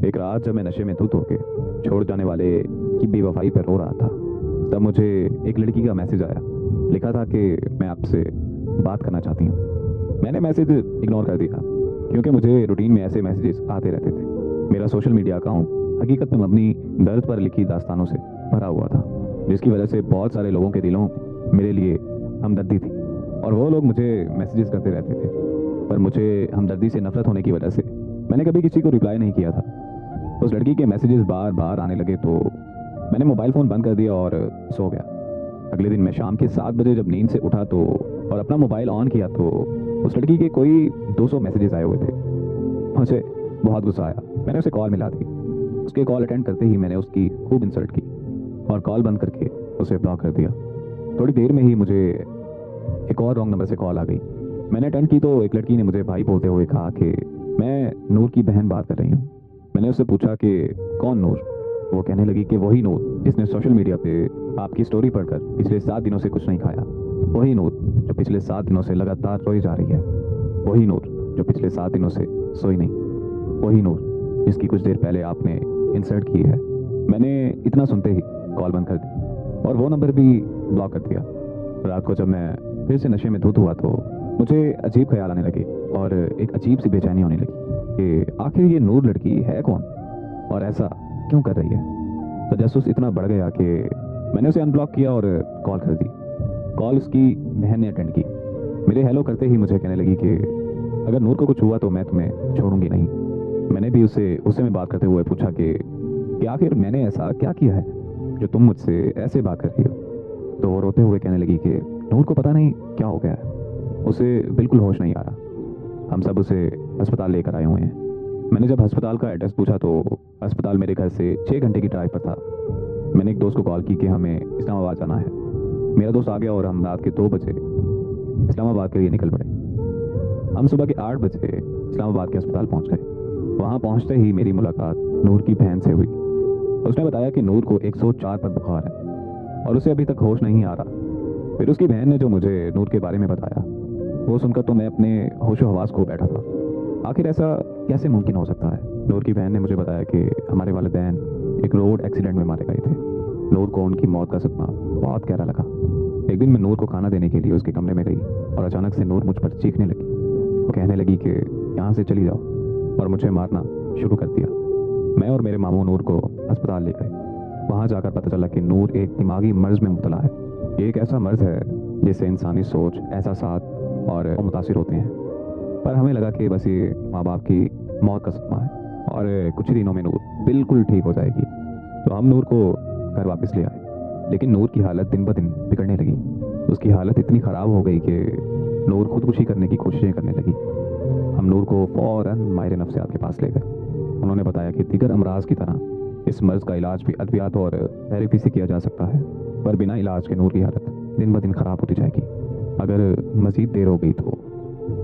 एक रात जब मैं नशे में धुत होके छोड़ जाने वाले की बेवफाई पर रो रहा था, तब मुझे एक लड़की का मैसेज आया। लिखा था कि मैं आपसे बात करना चाहती हूँ। मैंने मैसेज इग्नोर कर दिया क्योंकि मुझे रूटीन में ऐसे मैसेजेस आते रहते थे। मेरा सोशल मीडिया अकाउंट हकीकत में अपनी दर्द पर लिखी दास्तानों से भरा हुआ था, जिसकी वजह से बहुत सारे लोगों के दिलों में मेरे लिए हमदर्दी थी और वो लोग मुझे मैसेजेस करते रहते थे। पर मुझे हमदर्दी से नफरत होने की वजह से मैंने कभी किसी को रिप्लाई नहीं किया था। उस लड़की के मैसेजेस बार बार आने लगे तो मैंने मोबाइल फ़ोन बंद कर दिया और सो गया। अगले दिन मैं शाम के 7 बजे जब नींद से उठा तो और अपना मोबाइल ऑन किया तो उस लड़की के कोई 200 मैसेजेस आए हुए थे। मुझे बहुत गुस्सा आया। मैंने उसे कॉल मिला दी। उसके कॉल अटेंड करते ही मैंने उसकी खूब इंसल्ट की और कॉल बंद करके उसे ब्लॉक कर दिया। थोड़ी देर में ही मुझे एक और रॉन्ग नंबर से कॉल आ गई। मैंने अटेंड की तो एक लड़की ने मुझे भाई बोलते हुए कहा कि मैं नूर की बहन बात कर रही हूँ। मैंने उससे पूछा कि कौन नूर। वो कहने लगी कि वही नूर जिसने सोशल मीडिया पे आपकी स्टोरी पढ़कर पिछले 7 दिनों से कुछ नहीं खाया। वही नूर जो पिछले 7 दिनों से लगातार रोई जा रही है। वही नूर जो पिछले 7 दिनों से सोई नहीं। वही नूर जिसकी कुछ देर पहले आपने इंसर्ट की है। मैंने इतना सुनते ही कॉल बंद कर दी और वो नंबर भी ब्लॉक कर दिया। रात को जब मैं फिर से नशे में धुत हुआ तो मुझे अजीब ख्याल आने लगे और एक अजीब सी बेचैनी होने लगी कि आखिर ये नूर लड़की है कौन और ऐसा क्यों कर रही है। तजस्सुस इतना बढ़ गया कि मैंने उसे अनब्लॉक किया और कॉल कर दी। कॉल उसकी बहन ने अटेंड की। मेरे हेलो करते ही मुझे कहने लगी कि अगर नूर को कुछ हुआ तो मैं तुम्हें छोड़ूंगी नहीं। मैंने भी उससे में बात करते हुए पूछा कि आखिर मैंने ऐसा क्या किया है जो तुम मुझसे ऐसे बात कर रही हो। तो वो रोते हुए कहने लगी कि नूर को पता नहीं क्या हो गया है, उसे बिल्कुल होश नहीं आ रहा। हम सब उसे अस्पताल लेकर आए हुए हैं। मैंने जब अस्पताल का एड्रेस पूछा तो अस्पताल मेरे घर से 6 घंटे की ड्राइव पर था। मैंने एक दोस्त को कॉल की कि हमें इस्लामाबाद जाना है। मेरा दोस्त आ गया और हम रात के 2 बजे इस्लामाबाद के लिए निकल पड़े। हम सुबह के 8 बजे इस्लामाबाद के अस्पताल पहुंच गए। वहां पहुंचते ही मेरी मुलाकात नूर की बहन से हुई। उसने बताया कि नूर को 104 पर बुखार है और उसे अभी तक होश नहीं आ रहा। फिर उसकी बहन ने जो मुझे नूर के बारे में बताया वो सुनकर तो मैं अपने होशो हवास खो बैठा था। आखिर ऐसा कैसे मुमकिन हो सकता है। नूर की बहन ने मुझे बताया कि हमारे वालिदैन एक रोड एक्सीडेंट में मारे गए थे। नूर को उनकी मौत का सदमा बहुत गहरा लगा। एक दिन मैं नूर को खाना देने के लिए उसके कमरे में गई और अचानक से नूर मुझ पर चीखने लगी। वो कहने लगी कि यहाँ से चली जाओ और मुझे मारना शुरू कर दिया। मैं और मेरे मामू नूर को अस्पताल ले गए। वहाँ जाकर पता चला कि नूर एक दिमागी मर्ज में मुब्तला है। ये एक ऐसा मर्ज है जिससे इंसानी सोच, एहसासात और मुतासिर होते हैं। पर हमें लगा कि बस ये माँ बाप की मौत का सदमा है और कुछ ही दिनों में नूर बिल्कुल ठीक हो जाएगी। तो हम नूर को घर वापस ले आए, लेकिन नूर की हालत दिन ब दिन बिगड़ने लगी। उसकी हालत इतनी ख़राब हो गई कि नूर खुदकुशी करने की कोशिशें करने लगी। हम नूर को फ़ौरन माहिर नफ्सियात के पास ले गए। उन्होंने बताया कि दीगर अमराज की तरह इस मर्ज का इलाज भी अद्वियात और थेरेपी से किया जा सकता है, पर बिना इलाज के नूर की हालत दिन ब दिन ख़राब होती जाएगी। अगर मज़ीद देर हो गई तो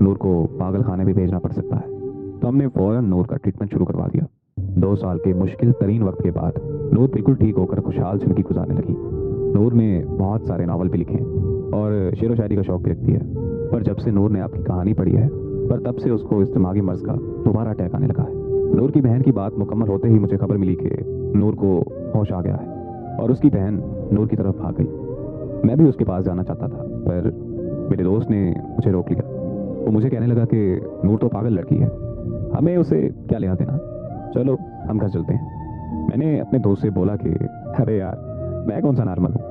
नूर को पागल खाने भी भेजना पड़ सकता है। तो हमने फ़ौरन नूर का ट्रीटमेंट शुरू करवा दिया। 2 साल के मुश्किल तरीन वक्त के बाद नूर बिल्कुल ठीक होकर खुशहाल ज़िंदगी गुजारने लगी। नूर ने बहुत सारे नावल भी लिखे और शेर व शायरी का शौक़ भी रखती है। पर जब से नूर ने आपकी कहानी पढ़ी है, पर तब से उसको इस दिमागी मर्ज का दोबारा अटैक आने लगा है। नूर की बहन की बात मुकम्मल होते ही मुझे खबर मिली कि नूर को होश आ गया है और उसकी बहन नूर की तरफ भाग गई। मैं भी उसके पास जाना चाहता था, पर मेरे दोस्त ने मुझे रोक लिया। वो मुझे कहने लगा कि नूर तो पागल लड़की है, हमें उसे क्या लेना देना, चलो हम घर चलते हैं। मैंने अपने दोस्त से बोला कि अरे यार, मैं कौन सा नॉर्मल हूँ,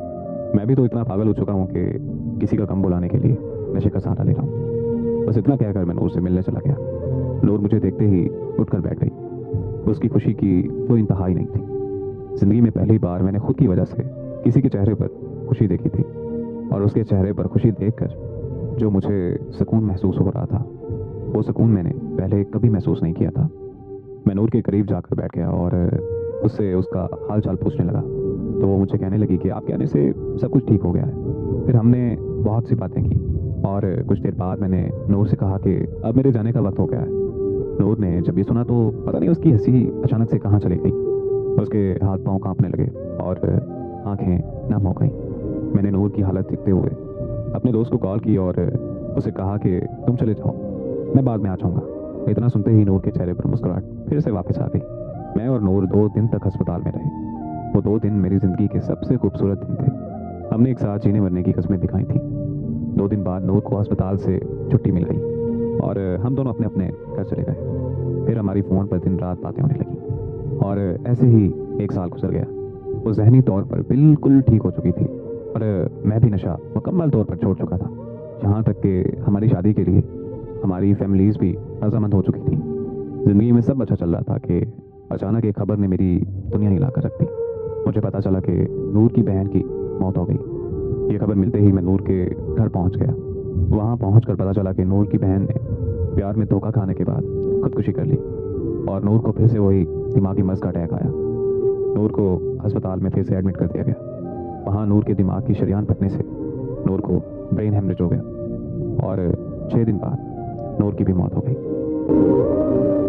मैं भी तो इतना पागल हो चुका हूँ कि किसी का कम बुलाने के लिए नशे का सहारा ले रहा हूँ। बस इतना कहकर मैं नूर से मिलने चला गया। नूर मुझे देखते ही उठकर बैठ गई। उसकी खुशी की कोई इंतहा ही नहीं थी। जिंदगी में पहली बार मैंने खुद की वजह से किसी के चेहरे पर खुशी देखी थी और उसके चेहरे पर खुशी देखकर जो मुझे सुकून महसूस हो रहा था, वो सुकून मैंने पहले कभी महसूस नहीं किया था। मैं नूर के करीब जाकर बैठ गया और उससे उसका हाल चाल पूछने लगा। तो वो मुझे कहने लगी कि आपके आने से सब कुछ ठीक हो गया है। फिर हमने बहुत सी बातें की और कुछ देर बाद मैंने नूर से कहा कि अब मेरे जाने का वक्त हो गया है। नूर ने जब ये सुना तो पता नहीं उसकी हंसी अचानक से कहाँ चली गई। उसके हाथ पांव कांपने लगे और आंखें नम हो गईं। मैंने नूर की हालत देखते हुए अपने दोस्त को कॉल की और उसे कहा कि तुम चले जाओ, मैं बाद में आ जाऊँगा। इतना सुनते ही नूर के चेहरे पर मुस्कुराहट फिर से वापस आ गई। मैं और नूर 2 दिन तक अस्पताल में रहे। वो 2 दिन मेरी ज़िंदगी के सबसे खूबसूरत दिन थे। हमने एक साथ जीने मरने की कस्में दिखाई थी। 2 दिन बाद नूर को अस्पताल से छुट्टी मिल गई और हम दोनों अपने अपने घर चले गए। फिर हमारी फ़ोन पर दिन रात बातें होने लगी और ऐसे ही 1 साल गुजर गया। वो जहनी तौर पर बिल्कुल ठीक हो चुकी थी और मैं भी नशा मुकम्मल तौर पर छोड़ चुका था। यहाँ तक कि हमारी शादी के लिए हमारी फैमिलीज़ भी रजामंद हो चुकी थी। ज़िंदगी में सब अच्छा चल रहा था कि अचानक एक खबर ने मेरी दुनिया हिला कर रख दी। मुझे पता चला कि नूर की बहन की मौत हो गई। ये खबर मिलते ही मैं नूर के घर पहुंच गया। वहां पहुंचकर पता चला कि नूर की बहन ने प्यार में धोखा खाने के बाद खुदकुशी कर ली और नूर को फिर से वही दिमागी मर्ज का अटैक आया। नूर को अस्पताल में फिर से एडमिट कर दिया गया। वहाँ नूर के दिमाग की शरीयान फटने से नूर को ब्रेन हेमरेज हो गया और 6 दिन बाद नूर की भी मौत हो गई।